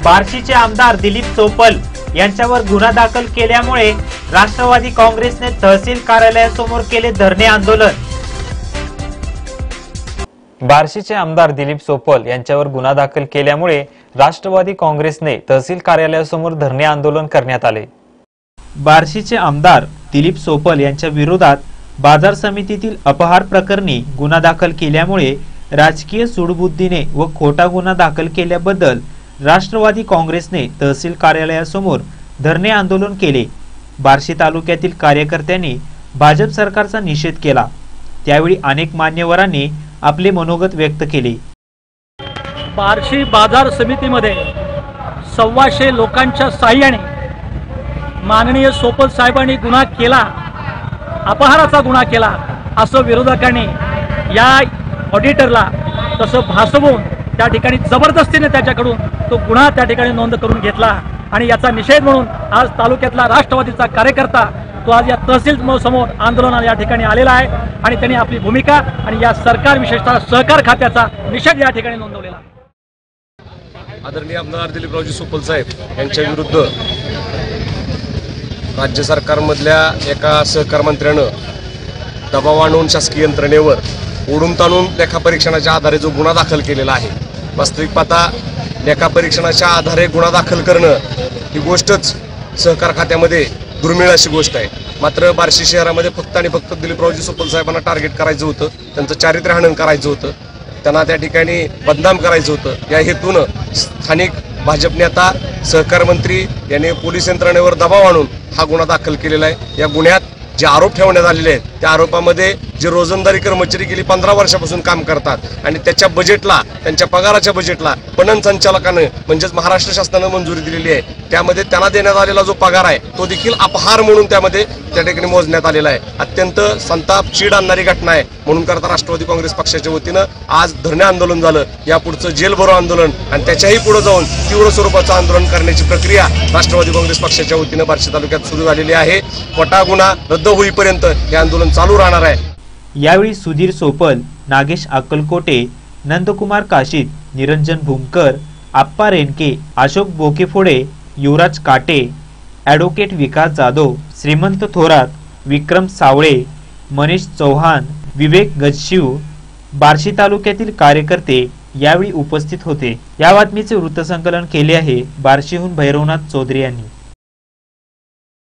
बार्शीचे आमदार दिलीप सोपल यांच्यावर गुन्हा दाखल केल्यामुळे राष्ट्रवादी काँग्रेसने तहसील कार्यालयासमोर केले धरणे आंदोलन। बार्शीचे आमदार दिलीप सोपल यांच्यावर गुन्हा दाखल केल्यामुळे राष्ट्रवादी काँग्रेसने तहसील कार्यालयासमोर धरणे आंदोलन करण्यात आले। बार्शीचे आमदार दिलीप सोपल यांच्या विरोधात बाजार समितीतील अपहार प्रकरणी गुन्हा दाखल केल्यामुळे राजकीय सूडबुद्धीने व खोटा गुन्हा दाखल केल्याबद्दल राष्ट्रवादी काँग्रेसने तहसील कार्यालयासमोर धरणे आंदोलन केले। बार्शी तालुक्यातील कार्यकर्त्यांनी भाजप सरकारचा निषेध केला। त्यावेळी अनेक मान्यवरांनी आपले मनोगत व्यक्त केले। बार्शी बाजार समितीमध्ये 125 लोकांच्या साह्याने माननीय सोपल साहेबांनी गुन्हा केला, अपहाराचा गुन्हा केला असं विरोधकांनी या ऑडिटरला तसं भासवून त्या ठिकाणी जबरदस्तीने त्याच्याकडून तो गुन्हा त्या ठिकाणी नोंद करून घेतला आणि याचा निषेध म्हणून आज तालुक्यातला राष्ट्रवादीचा कार्यकर्ता तो आज या तहसील समोर आंदोलनाला या ठिकाणी आलेला आहे आणि त्यांनी आपली भूमिका आणि या सरकार विशेषतः सहकार खात्याचा निषेध या ठिकाणी नोंदवलेला। आदरणीय आमदार दिलीपरावजी सोपल साहेब यांच्या विरुद्ध राज्य सरकारमधल्या एका सहकार मंत्र्यानं दबाव आणून शासकीय यंत्रणेवर ओढून ताणून लेखापरीक्षणाच्या आधारे जो गुन्हा दाखल केलेला आहे, वास्तविक पाहता लेखापरीक्षणाच्या आधारे गुन्हा दाखल करणं ही गोष्टच सहकार खात्यामध्ये दुर्मिळ अशी गोष्ट आहे। मात्र बार्शी शहरामध्ये फक्त आणि फक्त दिलीपरावजी सोपल साहेबांना टार्गेट करायचं होतं, त्यांचं चारित्र्य हनन करायचं होतं, त्यांना त्या ठिकाणी बदनाम करायचं होतं। या हेतूनं स्थानिक भाजप नेता सहकार मंत्री यांनी पोलीस यंत्रणेवर दबाव आणून हा गुन्हा दाखल केलेला आहे। या गुन्ह्यात जे आरोप ठेवण्यात आलेले आहेत त्या आरोपामध्ये जे रोजंदारी कर्मचारी गेली 15 वर्षापासून काम करतात आणि त्याच्या बजेटला, त्यांच्या पगाराच्या बजेटला पणन संचालकानं म्हणजेच महाराष्ट्र शासनानं मंजुरी दिलेली आहे, त्यामध्ये त्यांना देण्यात आलेला जो पगार आहे तो देखील अपहार म्हणून त्यामध्ये त्या ठिकाणी मोजण्यात आलेला आहे। अत्यंत संताप चीड आणणारी घटना आहे। म्हणून करता राष्ट्रवादी काँग्रेस पक्षाच्या वतीनं आज धरणे आंदोलन झालं। यापुढचं जेल भरो आंदोलन आणि त्याच्याही पुढे जाऊन तीव्र स्वरूपाचं आंदोलन करण्याची प्रक्रिया राष्ट्रवादी काँग्रेस पक्षाच्या वतीनं बार्शी तालुक्यात सुरू झालेली आहे। खोटा गुन्हा रद्द होईपर्यंत हे आंदोलन चालू राहणार आहे। यावेळी सुधीर सोपल, नागेश अक्कलकोटे, नंदकुमार काशीद, निरंजन भूमकर, आप्पा रेणके, अशोक बोकेफोडे, युवराज काटे, ॲडव्होकेट विकास जाधव, श्रीमंत थोरात, विक्रम सावळे, मनीष चौहान, विवेक गजशिव, बार्शी तालुक्यातील कार्यकर्ते यावेळी उपस्थित होते। या बातमीचे वृत्तसंकलन केले आहे बार्शीहून भैरवनाथ चौधरी यांनी।